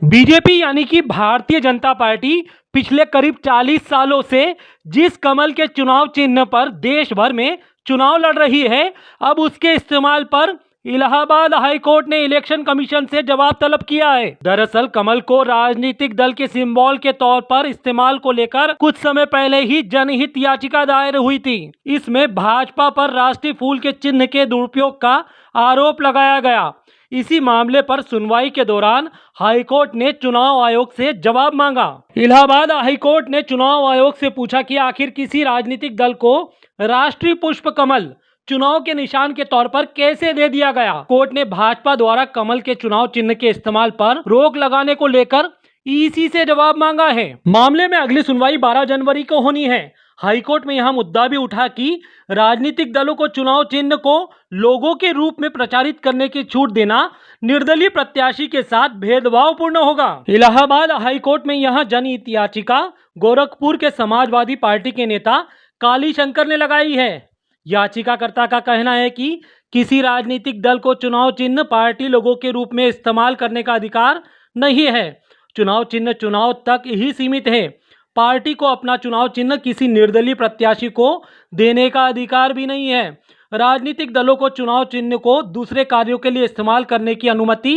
BJP यानी कि Bharatiya Janata party पिछले करीब 40 सालों से जिस कमल के चुनाव चिन्ह पर देश भर में चुनाव लड़ रही है, अब उसके इस्तेमाल पर इलाहाबाद हाई कोर्ट ने इलेक्शन कमीशन से जवाब तलब किया है। दरअसल कमल को राजनीतिक दल के सिंबल के तौर पर इस्तेमाल को लेकर कुछ समय पहले ही जनहित याचिका दायर हुई थी। इसमें भाजपा पर राष्ट्रीय फूल के चिन्ह के दुरुपयोग का आरोप लगाया गया। इसी मामले पर सुनवाई के दौरान हाईकोर्ट ने चुनाव आयोग से जवाब मांगा। इलाहाबाद हाईकोर्ट ने चुनाव आयोग से पूछा कि आखिर किसी राजनीतिक दल को राष्ट्रीय पुष्प कमल चुनाव के निशान के तौर पर कैसे दे दिया गया। कोर्ट ने भाजपा द्वारा कमल के चुनाव चिन्ह के इस्तेमाल पर रोक लगाने को लेकर ईसी से जवाब मांगा है। मामले में अगली सुनवाई 12 जनवरी को होनी है। हाईकोर्ट में यह मुद्दा भी उठा कि राजनीतिक दलों को चुनाव चिन्ह को लोगों के रूप में प्रचारित करने की छूट देना निर्दलीय प्रत्याशी के साथ भेदभावपूर्ण होगा। इलाहाबाद हाईकोर्ट में यह जनहित याचिका गोरखपुर के समाजवादी पार्टी के नेता काली शंकर ने लगाई है। याचिकाकर्ता का कहना है कि किसी राजनीतिक दल को चुनाव चिन्ह पार्टी लोगों के रूप में इस्तेमाल करने का अधिकार नहीं है। चुनाव चिन्ह चुनाव तक ही सीमित है। पार्टी को अपना चुनाव चिन्ह किसी निर्दलीय प्रत्याशी को देने का अधिकार भी नहीं है। राजनीतिक दलों को चुनाव चिन्ह को दूसरे कार्यों के लिए इस्तेमाल करने की अनुमति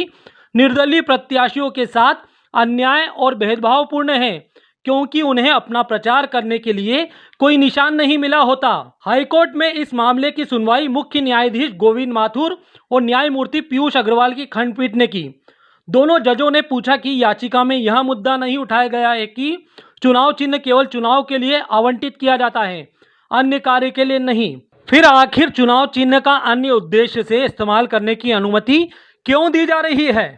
निर्दलीय प्रत्याशियों के साथ अन्याय और भेदभावपूर्ण है, क्योंकि उन्हें अपना प्रचार करने के लिए कोई निशान नहीं मिला होता। हाईकोर्ट में इस मामले की सुनवाई मुख्य न्यायाधीश गोविंद माथुर और न्यायमूर्ति पीयूष अग्रवाल की खंडपीठ ने की। दोनों जजों ने पूछा कि याचिका में यह मुद्दा नहीं उठाया गया है कि चुनाव चिन्ह केवल चुनाव के लिए आवंटित किया जाता है, अन्य कार्य के लिए नहीं। फिर आखिर चुनाव चिन्ह का अन्य उद्देश्य से इस्तेमाल करने की अनुमति क्यों दी जा रही है।